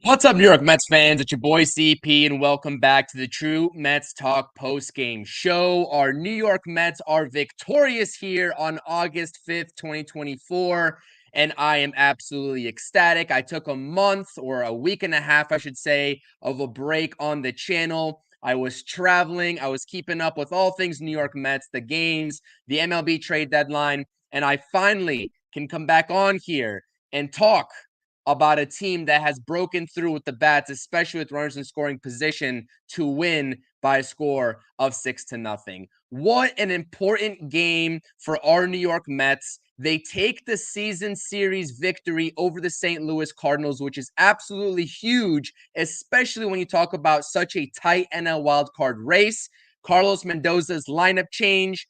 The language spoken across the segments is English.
What's up, New York Mets fans? It's your boy CP, and welcome back to the True Mets Talk post-game show. Our New York Mets are victorious here on August 5th, 2024, and I am absolutely ecstatic. I took a month, or a week and a half, I should say, of a break on the channel. I was traveling. I was keeping up with all things New York Mets, the games, the MLB trade deadline, and I finally can come back on here and talk about a team that has broken through with the bats, especially with runners in scoring position, to win by a score of 6-0. What an important game for our New York Mets. They take the season series victory over the St. Louis Cardinals, which is absolutely huge, especially when you talk about such a tight NL wildcard race. Carlos Mendoza's lineup change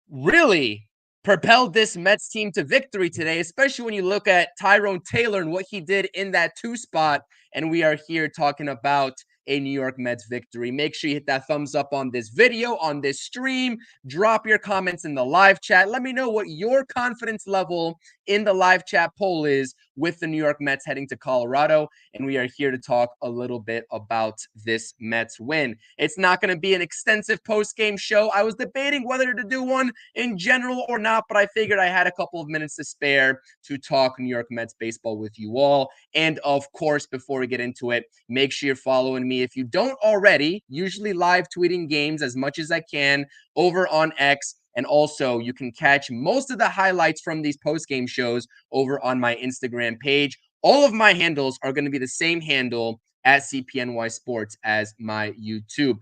really propelled this Mets team to victory today, especially when you look at Tyrone Taylor and what he did in that 2 spot. And we are here talking about a New York Mets victory. Make sure you hit that thumbs up on this video, on this stream. Drop your comments in the live chat. Let me know what your confidence level in the live chat poll is with the New York Mets heading to Colorado. And we are here to talk a little bit about this Mets win. It's not going to be an extensive post-game show. I was debating whether to do one in general or not, but I figured I had a couple of minutes to spare to talk New York Mets baseball with you all. And of course, before we get into it, make sure you're following me. If you don't already, usually live tweeting games as much as I can over on X. And also, you can catch most of the highlights from these post-game shows over on my Instagram page. All of my handles are going to be the same handle at CPNYSports as my YouTube.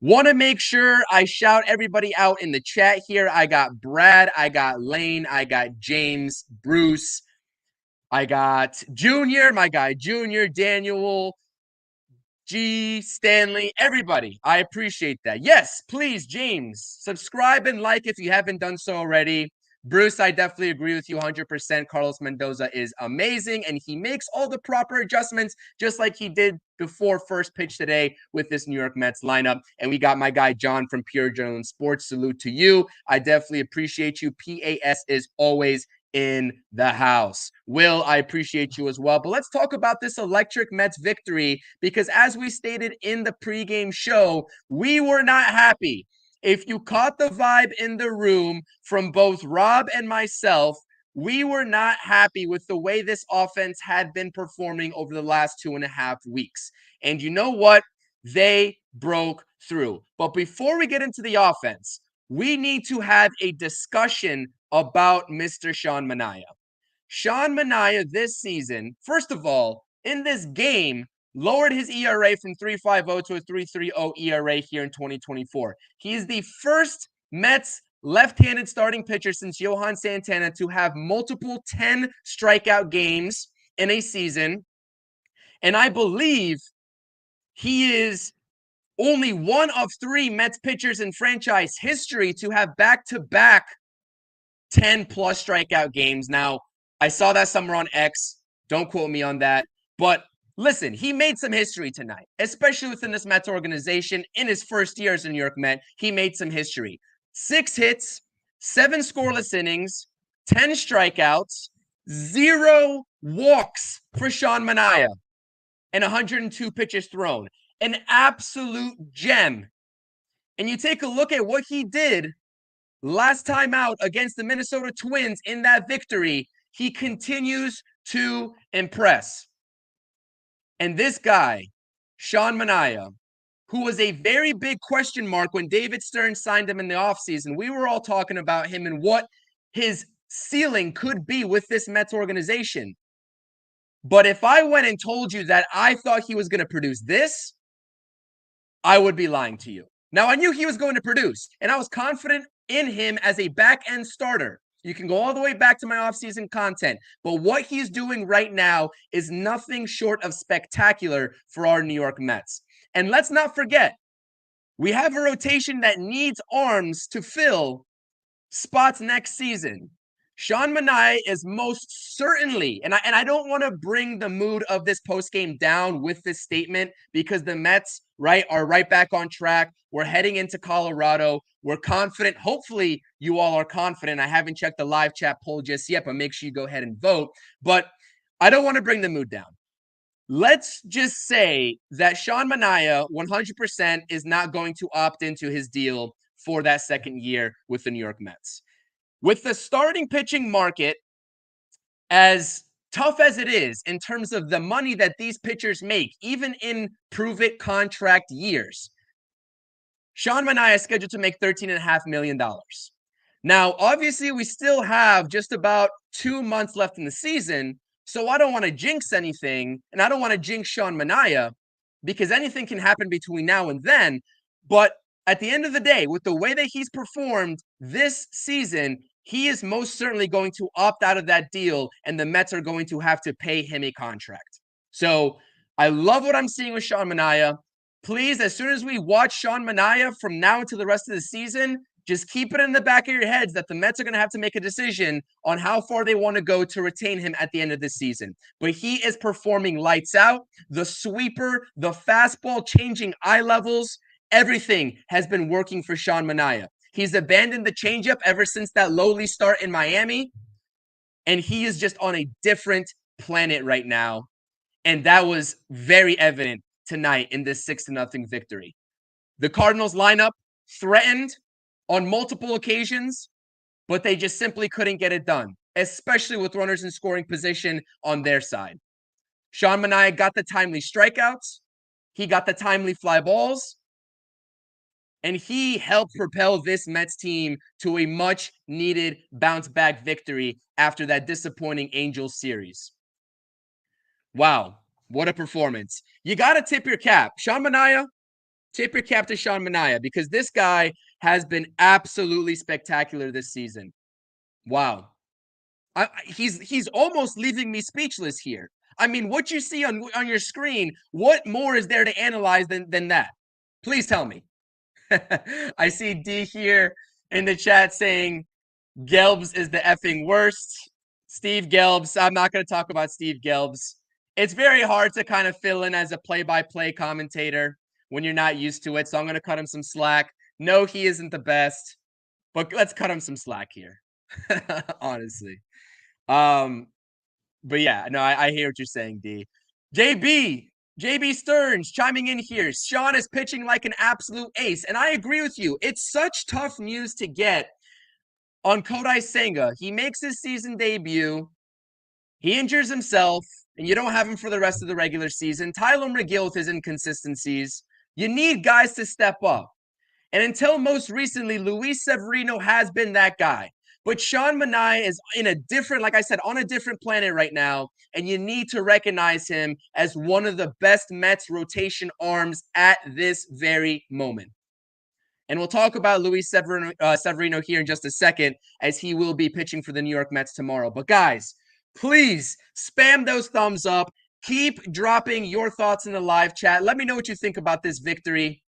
Want to make sure I shout everybody out in the chat here. I got Brad, I got Lane, I got James, Bruce, I got Junior, my guy Junior, Daniel, G, Stanley, everybody. I appreciate that. Yes, please, James, subscribe and like if you haven't done so already. Bruce, I definitely agree with you 100%. Carlos Mendoza is amazing, and he makes all the proper adjustments, just like he did before first pitch today with this New York Mets lineup. And we got my guy John from Pure Journal and Sports. Salute to you. I definitely appreciate you. PAS is always in the house. Will, I appreciate you as well. But let's talk about this electric Mets victory, because as we stated in the pregame show, we were not happy. If you caught the vibe in the room from both Rob and myself, we were not happy with the way this offense had been performing over the last 2.5 weeks. And you know what? They broke through. But before we get into the offense, we need to have a discussion about Mr. Sean Manaea. Sean Manaea this season, first of all, in this game, lowered his ERA from 3.50 to a 3.30 ERA here in 2024. He is the first Mets left-handed starting pitcher since Johan Santana to have multiple 10 strikeout games in a season. And I believe he is only one of 3 Mets pitchers in franchise history to have back-to-back 10-plus strikeout games. Now, I saw that somewhere on X. Don't quote me on that. But listen, he made some history tonight, especially within this Mets organization. In his first year as a New York Met, he made some history. 6 hits, 7 scoreless innings, 10 strikeouts, 0 walks for Sean Manaea, and 102 pitches thrown. An absolute gem. And you take a look at what he did last time out against the Minnesota Twins in that victory, he continues to impress. And this guy, Sean Manaea, who was a very big question mark when David Stern signed him in the offseason, we were all talking about him and what his ceiling could be with this Mets organization. But if I went and told you that I thought he was going to produce this, I would be lying to you. Now, I knew he was going to produce, and I was confident in him as a back-end starter. You can go all the way back to my offseason content, but what he's doing right now is nothing short of spectacular for our New York Mets. And let's not forget, we have a rotation that needs arms to fill spots next season. Sean Manaea is most certainly, and I don't want to bring the mood of this postgame down with this statement, because the Mets, are right back on track. We're heading into Colorado. We're confident. Hopefully, you all are confident. I haven't checked the live chat poll just yet, but make sure you go ahead and vote. But I don't want to bring the mood down. Let's just say that Sean Manaea 100% is not going to opt into his deal for that second year with the New York Mets. With the starting pitching market as tough as it is in terms of the money that these pitchers make, even in prove-it contract years, Sean Manaea is scheduled to make $13.5 million. Now, obviously, we still have just about 2 months left in the season, so I don't want to jinx anything, and I don't want to jinx Sean Manaea because anything can happen between now and then. But at the end of the day, with the way that he's performed this season, he is most certainly going to opt out of that deal, and the Mets are going to have to pay him a contract. So I love what I'm seeing with Sean Manaea. Please, as soon as we watch Sean Manaea from now until the rest of the season, just keep it in the back of your heads that the Mets are going to have to make a decision on how far they want to go to retain him at the end of the season. But he is performing lights out. The sweeper, the fastball changing eye levels, everything has been working for Sean Manaea. He's abandoned the changeup ever since that lowly start in Miami, and he is just on a different planet right now. And that was very evident tonight in this 6-0 victory. The Cardinals lineup threatened on multiple occasions, but they just simply couldn't get it done, especially with runners in scoring position on their side. Sean Manaea got the timely strikeouts. He got the timely fly balls. And he helped propel this Mets team to a much needed bounce back victory after that disappointing Angels series. Wow, what a performance. You got to tip your cap. Sean Manaea, tip your cap to Sean Manaea because this guy has been absolutely spectacular this season. Wow. He's almost leaving me speechless here. I mean, what you see on your screen, what more is there to analyze than that? Please tell me. I see D here in the chat saying Gelbs is the effing worst. Steve Gelbs, I'm not going to talk about Steve Gelbs. It's very hard to kind of fill in as a play-by-play commentator when you're not used to it, so I'm going to cut him some slack. No, he isn't the best, but let's cut him some slack here, honestly. But yeah, no, I hear what you're saying, D. JB Stearns chiming in here. Sean is pitching like an absolute ace, and I agree with you. It's such tough news to get on Kodai Senga. He makes his season debut. He injures himself, and you don't have him for the rest of the regular season. Tyler McGill with his inconsistencies. You need guys to step up. And until most recently, Luis Severino has been that guy. But Sean Manaea is in a different, like I said, on a different planet right now. And you need to recognize him as one of the best Mets rotation arms at this very moment. And we'll talk about Luis Severino here in just a second, as he will be pitching for the New York Mets tomorrow. But guys, please spam those thumbs up. Keep dropping your thoughts in the live chat. Let me know what you think about this victory.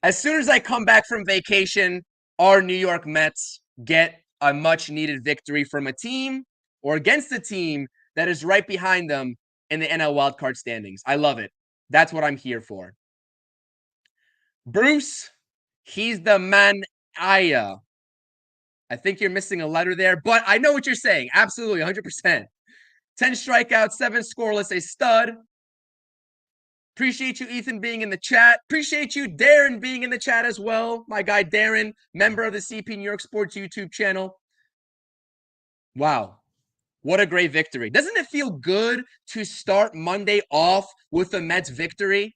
As soon as I come back from vacation, our New York Mets get a much-needed victory from a team or against a team that is right behind them in the NL wildcard standings. I love it. That's what I'm here for. Bruce, he's the Manaea. I think you're missing a letter there, but I know what you're saying. Absolutely, 100%. 10 strikeouts, 7 scoreless, a stud. Appreciate you, Ethan, being in the chat. Appreciate you, Darren, being in the chat as well. My guy, Darren, member of the CPNYSports YouTube channel. Wow. What a great victory. Doesn't it feel good to start Monday off with a Mets victory?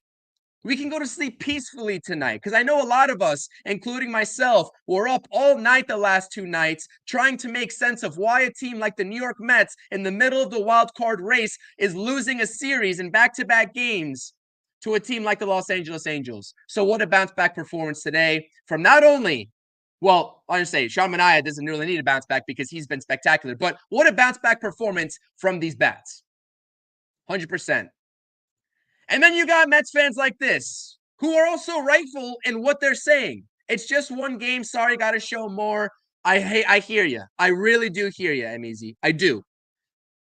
We can go to sleep peacefully tonight because I know a lot of us, including myself, were up all night the last 2 nights trying to make sense of why a team like the New York Mets in the middle of the wild card race is losing a series in back-to-back games to a team like the Los Angeles Angels. So what a bounce back performance today from not only, well, I just say Sean Manaea doesn't really need a bounce back because he's been spectacular, but what a bounce back performance from these bats. 100%. And then you got Mets fans like this who are also rightful in what they're saying. It's just one game. Sorry, got to show more. I hear you. I really do hear you, Easy. I do.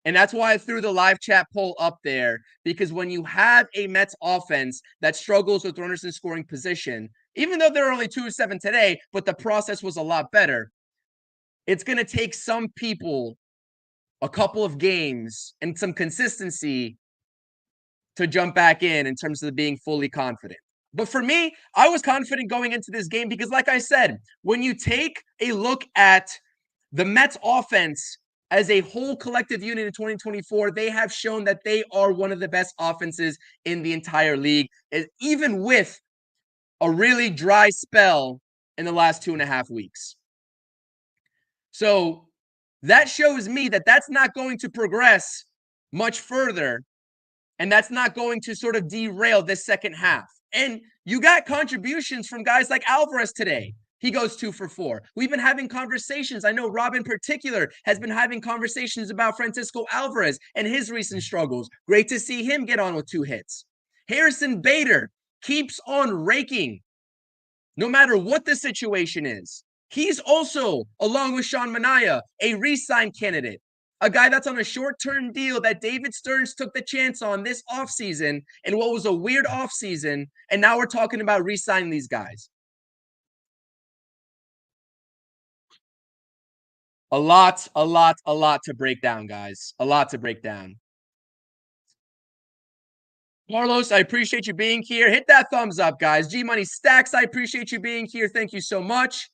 And that's why I threw the live chat poll up there, because when you have a Mets offense that struggles with runners in scoring position, even though they're only 2-7 today, but the process was a lot better, it's going to take some people a couple of games and some consistency to jump back in terms of being fully confident. But for me, I was confident going into this game because, like I said, when you take a look at the Mets offense as a whole collective unit in 2024, they have shown that they are one of the best offenses in the entire league, even with a really dry spell in the last 2.5 weeks. So that shows me that that's not going to progress much further, and that's not going to sort of derail this second half. And you got contributions from guys like Alvarez today. He goes 2 for 4. We've been having conversations. I know Rob in particular has been having conversations about Francisco Alvarez and his recent struggles. Great to see him get on with 2 hits. Harrison Bader keeps on raking no matter what the situation is. He's also, along with Sean Manaea, a re-sign candidate. A guy that's on a short-term deal that David Stearns took the chance on this offseason in what was a weird offseason, and now we're talking about re-signing these guys. A lot to break down, guys. A lot to break down. Carlos, I appreciate you being here. Hit that thumbs up, guys. G-Money Stacks, I appreciate you being here. Thank you so much.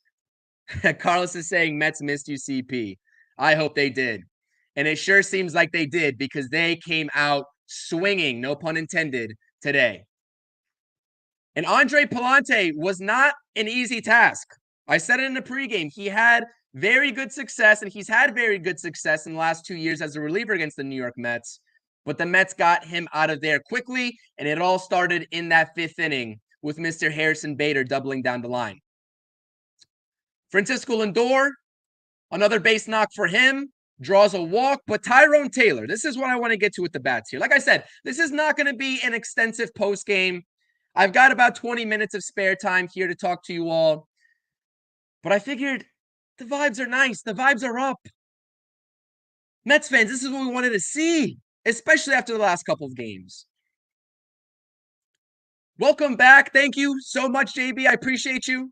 Carlos is saying Mets missed you, CP. I hope they did. And it sure seems like they did because they came out swinging, no pun intended, today. And Andre Palante was not an easy task. I said it in the pregame. He had very good success, and he's had very good success in the last 2 years as a reliever against the New York Mets. But the Mets got him out of there quickly, and it all started in that 5th inning with Mr. Harrison Bader doubling down the line. Francisco Lindor, another base knock for him, draws a walk. But Tyrone Taylor, this is what I want to get to with the bats here. Like I said, this is not going to be an extensive post game. I've got about 20 minutes of spare time here to talk to you all. But I figured the vibes are nice. The vibes are up. Mets fans, this is what we wanted to see, especially after the last couple of games. Welcome back. Thank you so much, JB. I appreciate you.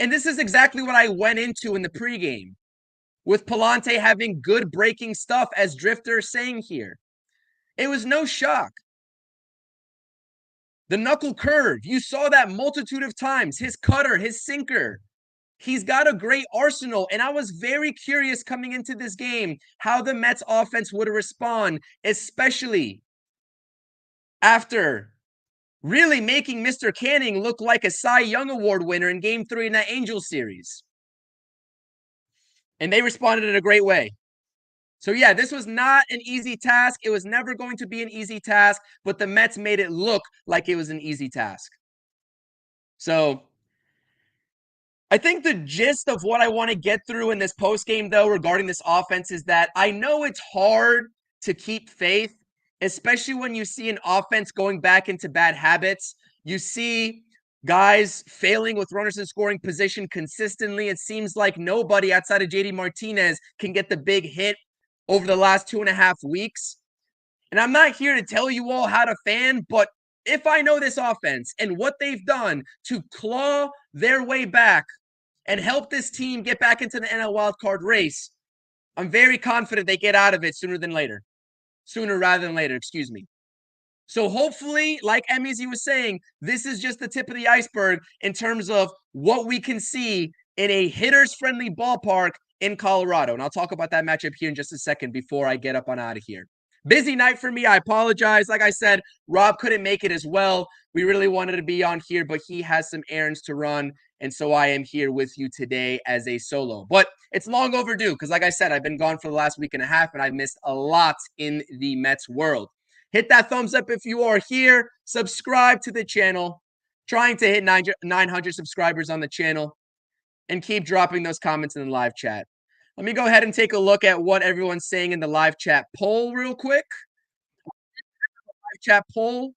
And this is exactly what I went into in the pregame, with Palante having good breaking stuff, as Drifter is saying here. It was no shock. The knuckle curve, you saw that multitude of times. His cutter, his sinker. He's got a great arsenal, and I was very curious coming into this game how the Mets offense would respond, especially after really making Mr. Canning look like a Cy Young Award winner in Game 3 in that Angels series. And they responded in a great way. So yeah, this was not an easy task. It was never going to be an easy task, but the Mets made it look like it was an easy task. So I think the gist of what I want to get through in this postgame, though, regarding this offense is that I know it's hard to keep faith, especially when you see an offense going back into bad habits. You see guys failing with runners in scoring position consistently. It seems like nobody outside of JD Martinez can get the big hit over the last 2.5 weeks. And I'm not here to tell you all how to fan, but if I know this offense and what they've done to claw their way back and help this team get back into the NL wildcard race, I'm very confident they get out of it sooner rather than later, excuse me. So hopefully, like MEZ was saying, this is just the tip of the iceberg in terms of what we can see in a hitters-friendly ballpark in Colorado. And I'll talk about that matchup here in just a second before I get up on out of here. Busy night for me. I apologize. Like I said, Rob couldn't make it as well. We really wanted to be on here, but he has some errands to run. And so I am here with you today as a solo. But it's long overdue because, like I said, I've been gone for the last week and a half, and I've missed a lot in the Mets world. Hit that thumbs up if you are here. Subscribe to the channel. Trying to hit 900 subscribers on the channel. And keep dropping those comments in the live chat. Let me go ahead and take a look at what everyone's saying in the live chat poll real quick. Live chat poll.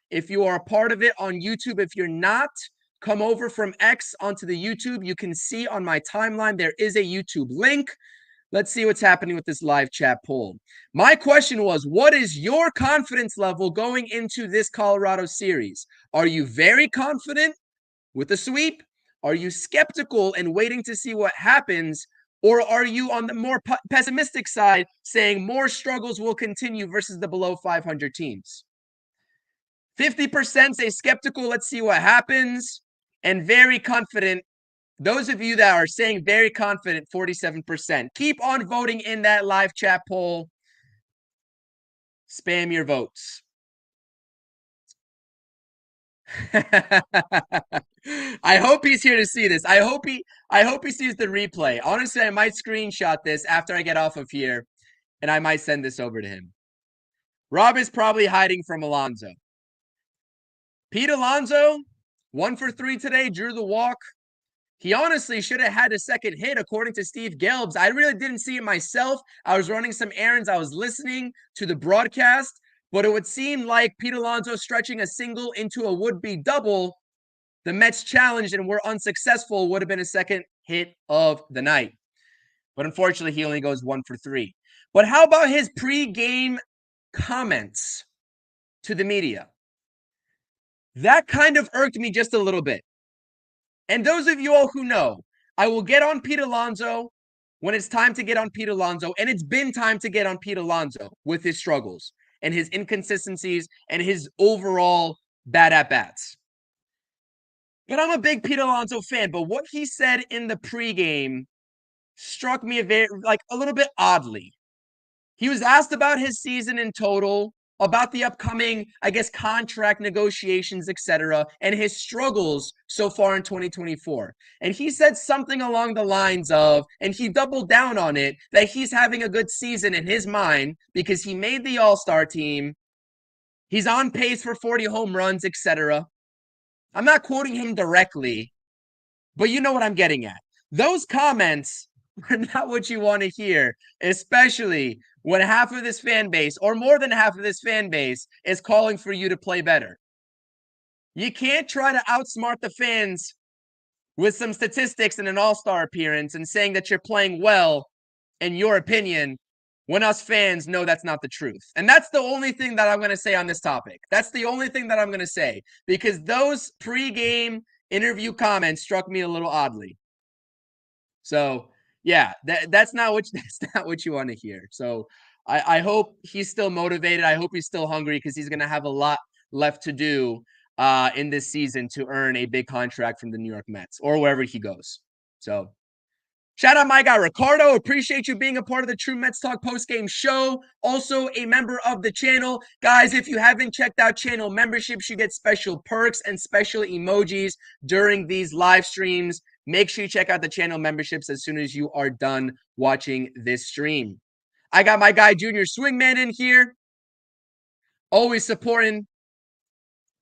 If you are a part of it on YouTube, if you're not, come over from X onto the YouTube. You can see on my timeline there is a YouTube link. Let's see what's happening with this live chat poll. My question was, what is your confidence level going into this Colorado series? Are you very confident with the sweep? Are you skeptical and waiting to see what happens? Or are you on the more pessimistic side saying more struggles will continue versus the below 500 teams? 50% say skeptical, let's see what happens, and very confident. Those of you that are saying very confident, 47%. Keep on voting in that live chat poll. Spam your votes. I hope he's here to see this. I hope he sees the replay. Honestly, I might screenshot this after I get off of here, and I might send this over to him. Rob is probably hiding from Alonso. Pete Alonso, 1 for 3 today, drew the walk. He honestly should have had a second hit, according to Steve Gelbs. I really didn't see it myself. I was running some errands. I was listening to the broadcast, but it would seem like Pete Alonso stretching a single into a would-be double. The Mets challenged and were unsuccessful, would have been a second hit of the night. But unfortunately, he only goes 1 for 3. But how about his pre-game comments to the media? That kind of irked me just a little bit. And those of you all who know, I will get on Pete Alonso when it's time to get on Pete Alonso. And it's been time to get on Pete Alonso with his struggles and his inconsistencies and his overall bad at-bats. But I'm a big Pete Alonso fan. But what he said in the pregame struck me a little bit oddly. He was asked about his season in total, about the upcoming, I guess, contract negotiations, etc., and his struggles so far in 2024. And he said something along the lines of, and he doubled down on it, that he's having a good season in his mind because he made the All-Star team. He's on pace for 40 home runs, etc. I'm not quoting him directly, but you know what I'm getting at. Those comments are not what you want to hear, especially when half of this fan base, or more than half of this fan base, is calling for you to play better. You can't try to outsmart the fans with some statistics and an all-star appearance and saying that you're playing well, in your opinion, when us fans know that's not the truth. And that's the only thing that I'm going to say on this topic. That's the only thing that I'm going to say, because those pre-game interview comments struck me a little oddly. So yeah, that's not what you want to hear. So I hope he's still motivated. I hope he's still hungry, because he's going to have a lot left to do in this season to earn a big contract from the New York Mets or wherever he goes. So shout out my guy Ricardo. Appreciate you being a part of the True Mets Talk postgame show. Also a member of the channel. Guys, if you haven't checked out channel memberships, you get special perks and special emojis during these live streams. Make sure you check out the channel memberships as soon as you are done watching this stream. I got my guy Junior Swingman in here, always supporting.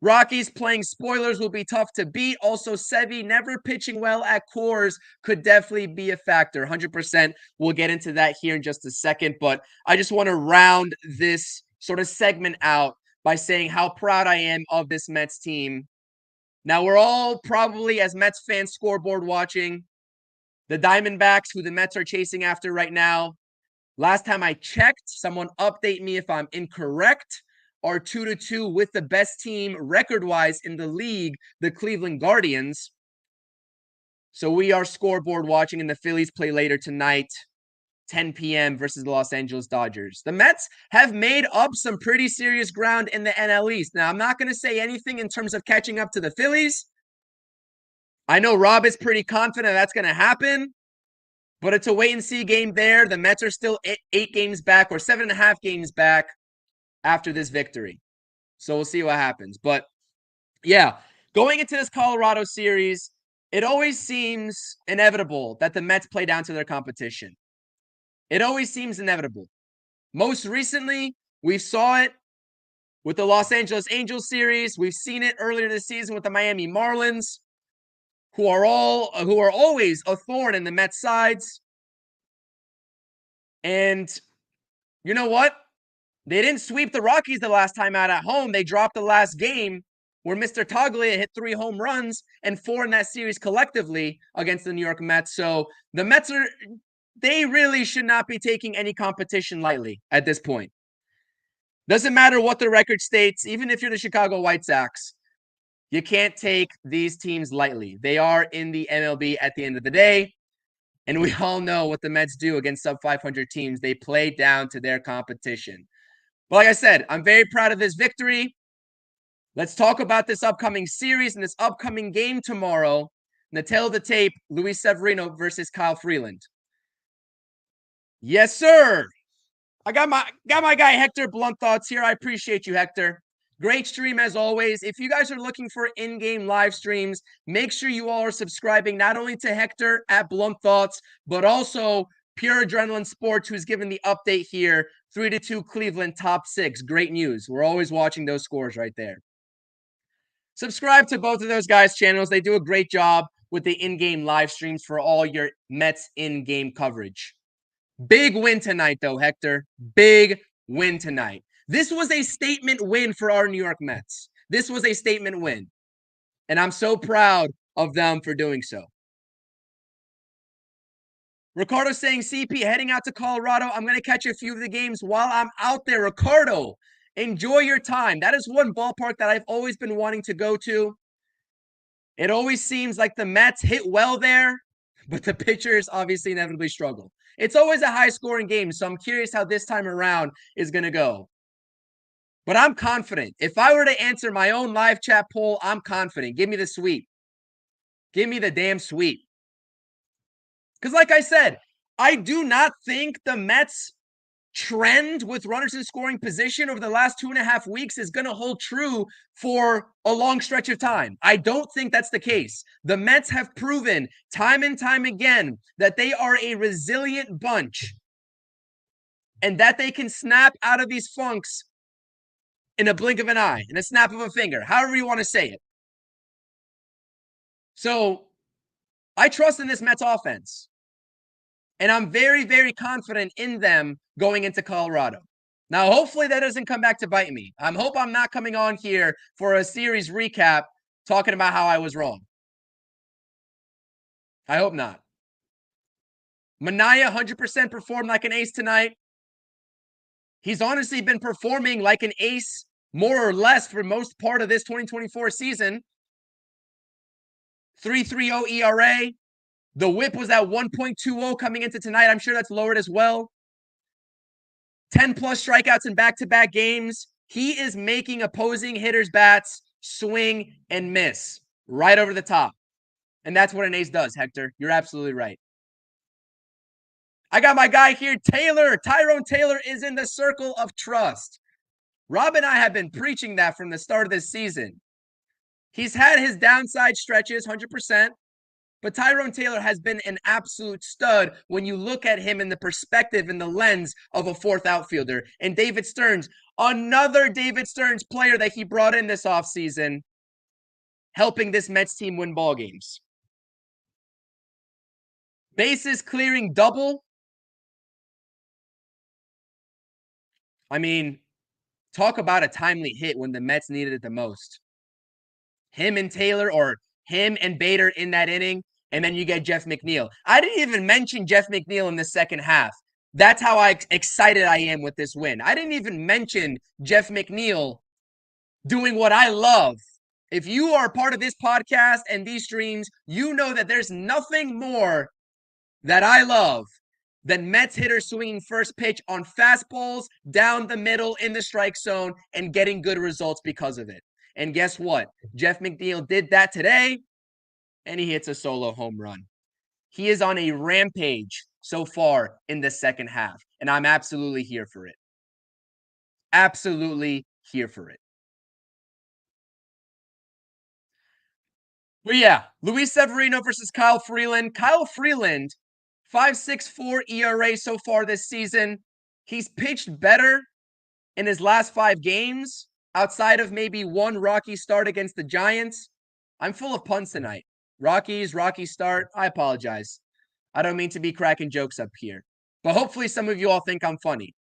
Rockies playing spoilers will be tough to beat. Also, Sevy never pitching well at Coors could definitely be a factor. 100%. We'll get into that here in just a second. But I just want to round this sort of segment out by saying how proud I am of this Mets team. Now, we're all probably, as Mets fans, scoreboard watching the Diamondbacks, who the Mets are chasing after right now. Last time I checked, someone update me if I'm incorrect, are 2-2 with the best team record-wise in the league, the Cleveland Guardians. So we are scoreboard watching, and the Phillies play later tonight, 10 p.m. versus the Los Angeles Dodgers. The Mets have made up some pretty serious ground in the NL East. Now, I'm not going to say anything in terms of catching up to the Phillies. I know Rob is pretty confident that's going to happen, but it's a wait-and-see game there. The Mets are still 8 games back, or 7.5 games back after this victory. So we'll see what happens. But yeah, going into this Colorado series, it always seems inevitable that the Mets play down to their competition. It always seems inevitable. Most recently, we saw it with the Los Angeles Angels series. We've seen it earlier this season with the Miami Marlins, who are always a thorn in the Mets' sides. And you know what? They didn't sweep the Rockies the last time out at home. They dropped the last game where Mr. Toglia hit 3 home runs and 4 in that series collectively against the New York Mets. So the Mets they really should not be taking any competition lightly at this point. Doesn't matter what the record states, even if you're the Chicago White Sox, you can't take these teams lightly. They are in the MLB at the end of the day. And we all know what the Mets do against sub 500 teams. They play down to their competition. But like I said, I'm very proud of this victory. Let's talk about this upcoming series and this upcoming game tomorrow. In the tail of the tape, Luis Severino versus Kyle Freeland. Yes, sir. I got my guy Hector Blunt Thoughts here. I appreciate you, Hector. Great stream as always. If you guys are looking for in-game live streams, make sure you all are subscribing not only to Hector at Blunt Thoughts, but also Pure Adrenaline Sports, who's given the update here. 3-2 Cleveland, top 6. Great news. We're always watching those scores right there. Subscribe to both of those guys' channels. They do a great job with the in-game live streams for all your Mets in-game coverage. Big win tonight, though, Hector. Big win tonight. This was a statement win for our New York Mets. This was a statement win. And I'm so proud of them for doing so. Ricardo saying, CP, heading out to Colorado. I'm going to catch a few of the games while I'm out there. Ricardo, enjoy your time. That is one ballpark that I've always been wanting to go to. It always seems like the Mets hit well there, but the pitchers obviously inevitably struggle. It's always a high-scoring game, so I'm curious how this time around is going to go. But I'm confident. If I were to answer my own live chat poll, I'm confident. Give me the sweep. Give me the damn sweep. Because like I said, I do not think the Mets trend with runners in scoring position over the last 2.5 weeks is going to hold true for a long stretch of time. I don't think that's the case. The Mets have proven time and time again that they are a resilient bunch and that they can snap out of these funks in a blink of an eye, in a snap of a finger, however you want to say it. So I trust in this Mets offense. And I'm very, very confident in them going into Colorado. Now, hopefully that doesn't come back to bite me. I hope I'm not coming on here for a series recap talking about how I was wrong. I hope not. Manaea 100% performed like an ace tonight. He's honestly been performing like an ace more or less for most part of this 2024 season. 3.30 ERA. The whip was at 1.20 coming into tonight. I'm sure that's lowered as well. 10 plus strikeouts in back-to-back games. He is making opposing hitters' bats swing and miss right over the top. And that's what an ace does, Hector. You're absolutely right. I got my guy here, Taylor. Tyrone Taylor is in the circle of trust. Rob and I have been preaching that from the start of this season. He's had his downside stretches, 100%. But Tyrone Taylor has been an absolute stud when you look at him in the perspective and the lens of a fourth outfielder. And David Stearns, another David Stearns player that he brought in this offseason, helping this Mets team win ball games. Bases clearing double. I mean, talk about a timely hit when the Mets needed it the most. Him and Taylor, or him and Bader in that inning. And then you get Jeff McNeil. I didn't even mention Jeff McNeil in the second half. That's how excited I am with this win. I didn't even mention Jeff McNeil doing what I love. If you are part of this podcast and these streams, you know that there's nothing more that I love than Mets hitters swinging first pitch on fastballs down the middle in the strike zone and getting good results because of it. And guess what? Jeff McNeil did that today. And he hits a solo home run. He is on a rampage so far in the second half, and I'm absolutely here for it. Absolutely here for it. But yeah, Luis Severino versus Kyle Freeland. Kyle Freeland, 5.64 ERA so far this season. He's pitched better in his last 5 games, outside of maybe one rocky start against the Giants. I'm full of puns tonight. Rocky start. I apologize. I don't mean to be cracking jokes up here. But hopefully some of you all think I'm funny.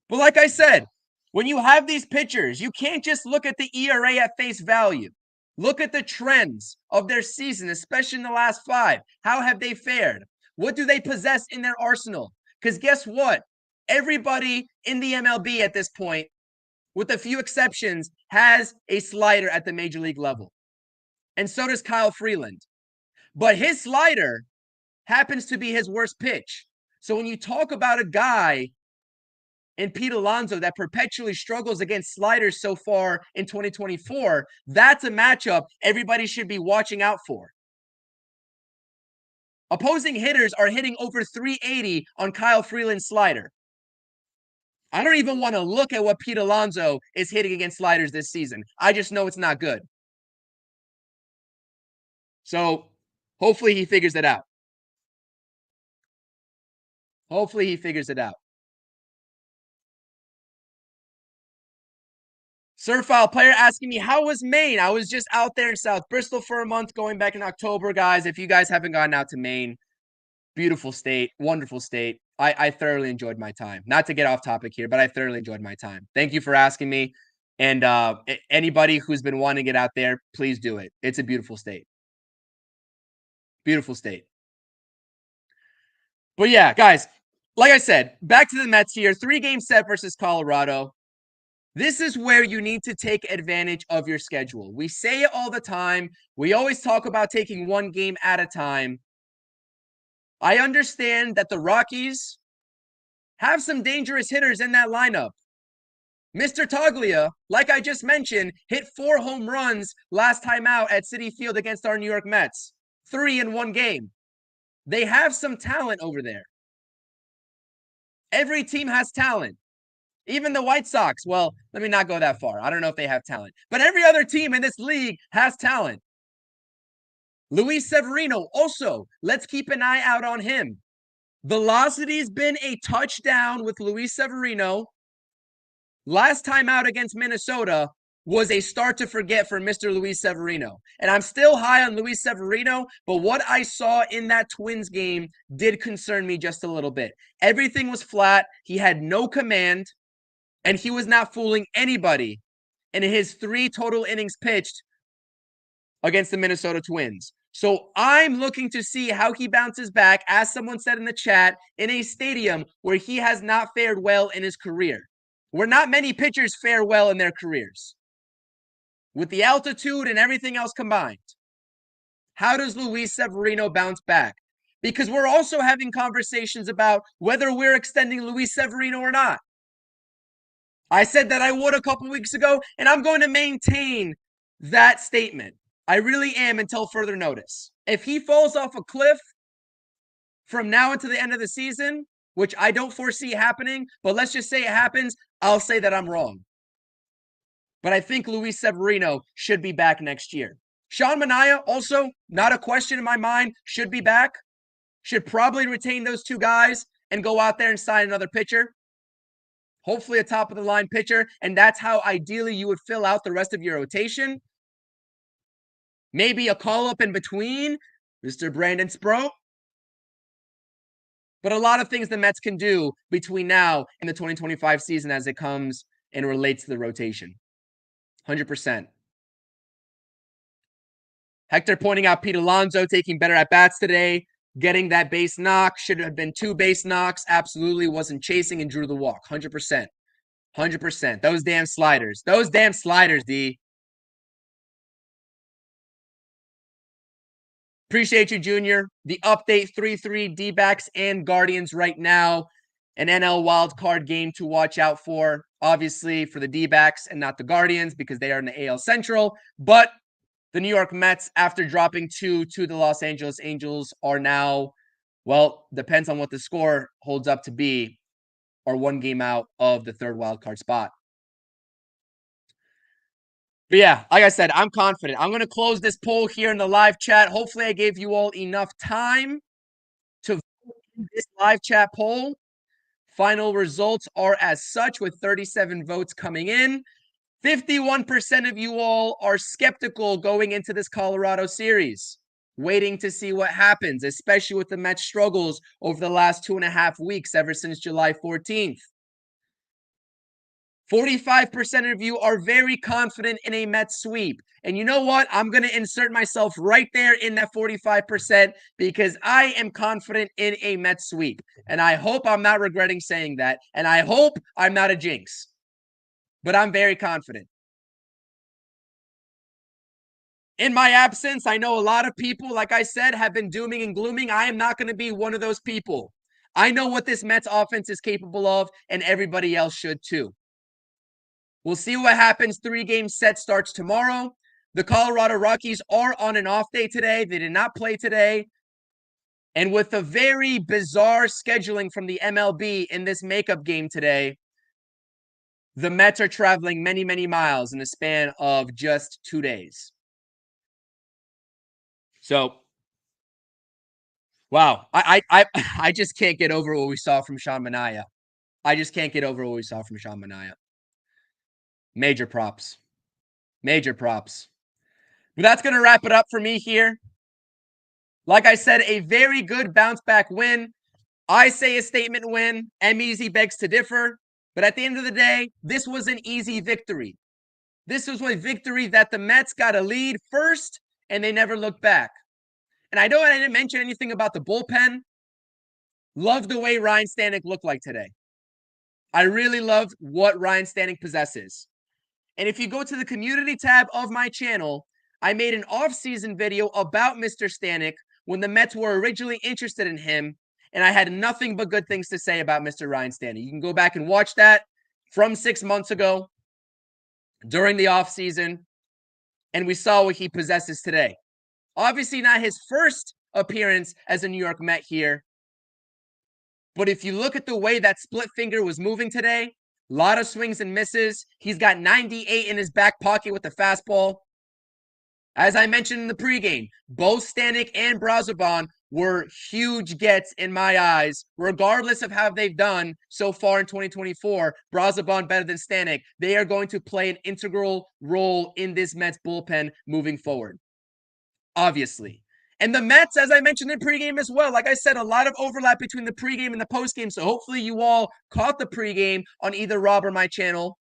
But like I said, when you have these pitchers, you can't just look at the ERA at face value. Look at the trends of their season, especially in the last 5. How have they fared? What do they possess in their arsenal? Because guess what? Everybody in the MLB at this point, with a few exceptions, has a slider at the major league level. And so does Kyle Freeland. But his slider happens to be his worst pitch. So when you talk about a guy in Pete Alonso that perpetually struggles against sliders so far in 2024, that's a matchup everybody should be watching out for. Opposing hitters are hitting over 380 on Kyle Freeland's slider. I don't even want to look at what Pete Alonso is hitting against sliders this season. I just know it's not good. So hopefully he figures it out. Hopefully he figures it out. Surfile player asking me, how was Maine? I was just out there in South Bristol for a month, going back in October, guys. If you guys haven't gone out to Maine, beautiful state, wonderful state. I thoroughly enjoyed my time. Not to get off topic here, but I thoroughly enjoyed my time. Thank you for asking me. And anybody who's been wanting to get out there, please do it. It's a beautiful state. Beautiful state. But yeah, guys, like I said, back to the Mets here. 3-game set versus Colorado. This is where you need to take advantage of your schedule. We say it all the time. We always talk about taking one game at a time. I understand that the Rockies have some dangerous hitters in that lineup. Mr. Toglia, like I just mentioned, hit 4 home runs last time out at Citi Field against our New York Mets. 3 in one game. They have some talent over there. Every team has talent. Even the White Sox, well, let me not go that far. I don't know if they have talent. But every other team in this league has talent. Luis Severino, also, let's keep an eye out on him. Velocity's been a touchdown with Luis Severino. Last time out against Minnesota was a start to forget for Mr. Luis Severino. And I'm still high on Luis Severino, but what I saw in that Twins game did concern me just a little bit. Everything was flat. He had no command. And he was not fooling anybody in his 3 total innings pitched against the Minnesota Twins. So I'm looking to see how he bounces back, as someone said in the chat, in a stadium where he has not fared well in his career. Where not many pitchers fare well in their careers. With the altitude and everything else combined. How does Luis Severino bounce back? Because we're also having conversations about whether we're extending Luis Severino or not. I said that I would a couple weeks ago, and I'm going to maintain that statement. I really am until further notice. If he falls off a cliff from now until the end of the season, which I don't foresee happening, but let's just say it happens, I'll say that I'm wrong. But I think Luis Severino should be back next year. Sean Manaea, also, not a question in my mind, should be back. Should probably retain those 2 guys and go out there and sign another pitcher. Hopefully a top-of-the-line pitcher, and that's how ideally you would fill out the rest of your rotation. Maybe a call-up in between, Mr. Brandon Sproat. But a lot of things the Mets can do between now and the 2025 season as it comes and relates to the rotation. 100%. Hector pointing out Pete Alonso taking better at-bats today, getting that base knock. Should have been 2 base knocks. Absolutely wasn't chasing and drew the walk. 100%. 100%. Those damn sliders. Those damn sliders, D. Appreciate you, Junior. The update 3-3 D-backs and Guardians right now. An NL wildcard game to watch out for. Obviously for the D-backs and not the Guardians because they are in the AL Central. But the New York Mets, after dropping 2 to the Los Angeles Angels, are now, well, depends on what the score holds up to be, are 1 game out of the 3rd wildcard spot. But yeah, like I said, I'm confident. I'm going to close this poll here in the live chat. Hopefully I gave you all enough time to vote in this live chat poll. Final results are as such with 37 votes coming in. 51% of you all are skeptical going into this Colorado series, waiting to see what happens, especially with the Mets' struggles over the last 2.5 weeks ever since July 14th. 45% of you are very confident in a Mets sweep. And you know what? I'm going to insert myself right there in that 45% because I am confident in a Mets sweep. And I hope I'm not regretting saying that. And I hope I'm not a jinx. But I'm very confident. In my absence, I know a lot of people, like I said, have been dooming and glooming. I am not going to be one of those people. I know what this Mets offense is capable of, and everybody else should too. We'll see what happens. 3-game set starts tomorrow. The Colorado Rockies are on an off day today. They did not play today. And with a very bizarre scheduling from the MLB in this makeup game today, the Mets are traveling many, many miles in the span of just 2 days. So, wow, I just can't get over what we saw from Sean Manaea. I just can't get over what we saw from Sean Manaea. Major props. Major props. But that's going to wrap it up for me here. Like I said, a very good bounce back win. I say a statement win. M-Easy begs to differ. But at the end of the day, this was an easy victory. This was a victory that the Mets got a lead first, and they never looked back. And I know I didn't mention anything about the bullpen. Love the way Ryan Stanek looked like today. I really loved what Ryan Stanek possesses. And if you go to the community tab of my channel, I made an off-season video about Mr. Stanek when the Mets were originally interested in him, and I had nothing but good things to say about Mr. Ryan Stanek. You can go back and watch that from 6 months ago during the offseason, and we saw what he possesses today. Obviously not his first appearance as a New York Met here, but if you look at the way that split finger was moving today, a lot of swings and misses. He's got 98 in his back pocket with the fastball. As I mentioned in the pregame, both Stanek and Brazoban were huge gets in my eyes, regardless of how they've done so far in 2024. Brazoban better than Stanek. They are going to play an integral role in this Mets bullpen moving forward, obviously. And the Mets, as I mentioned in pregame as well, like I said, a lot of overlap between the pregame and the postgame. So hopefully you all caught the pregame on either Rob or my channel.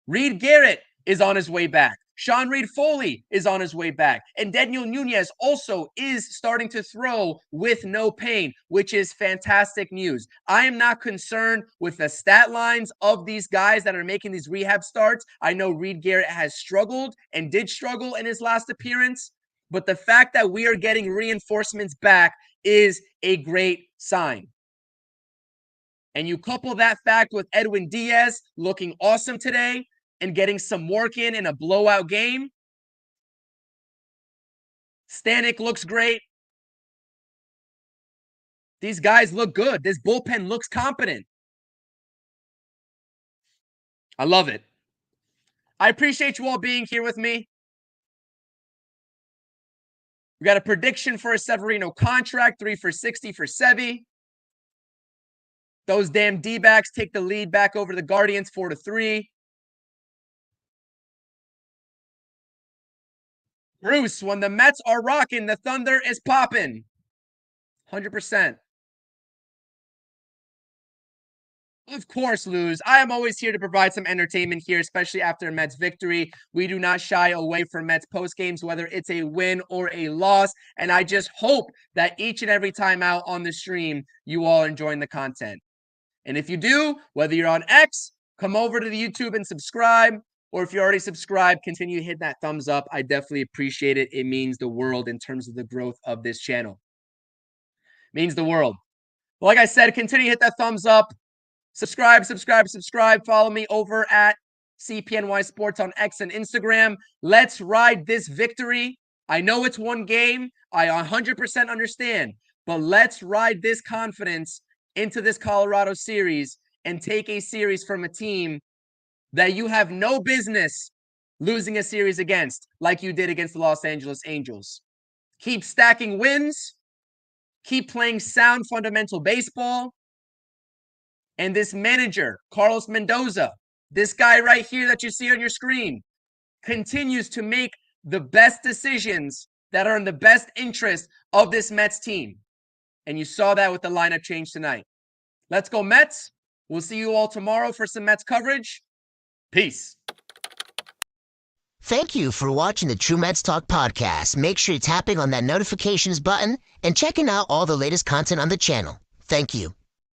Reed Garrett is on his way back. Sean Reed Foley is on his way back. And Daniel Nunez also is starting to throw with no pain, which is fantastic news. I am not concerned with the stat lines of these guys that are making these rehab starts. I know Reed Garrett has struggled and did struggle in his last appearance, but the fact that we are getting reinforcements back is a great sign. And you couple that fact with Edwin Diaz looking awesome today and getting some work in a blowout game. Stanek looks great. These guys look good. This bullpen looks competent. I love it. I appreciate you all being here with me. We got a prediction for a Severino contract, 3 for $60 for Sevy. Those damn D-backs take the lead back over the Guardians 4-3. Bruce, when the Mets are rocking, the Thunder is popping. 100%. Of course, Luz. I am always here to provide some entertainment here, especially after a Mets victory. We do not shy away from Mets post games, whether it's a win or a loss. And I just hope that each and every time out on the stream, you all are enjoying the content. And if you do, whether you're on X, come over to the YouTube and subscribe. Or if you're already subscribed, continue to hit that thumbs up. I definitely appreciate it. It means the world in terms of the growth of this channel. It means the world. Like I said, continue to hit that thumbs up. Subscribe. Follow me over at CPNYSports on X and Instagram. Let's ride this victory. I know it's one game. I 100% understand. But let's ride this confidence into this Colorado series and take a series from a team that you have no business losing a series against, like you did against the Los Angeles Angels. Keep stacking wins. Keep playing sound fundamental baseball. And this manager, Carlos Mendoza, this guy right here that you see on your screen, continues to make the best decisions that are in the best interest of this Mets team. And you saw that with the lineup change tonight. Let's go Mets. We'll see you all tomorrow for some Mets coverage. Peace. Thank you for watching the True Mets Talk podcast. Make sure you're tapping on that notifications button and checking out all the latest content on the channel. Thank you.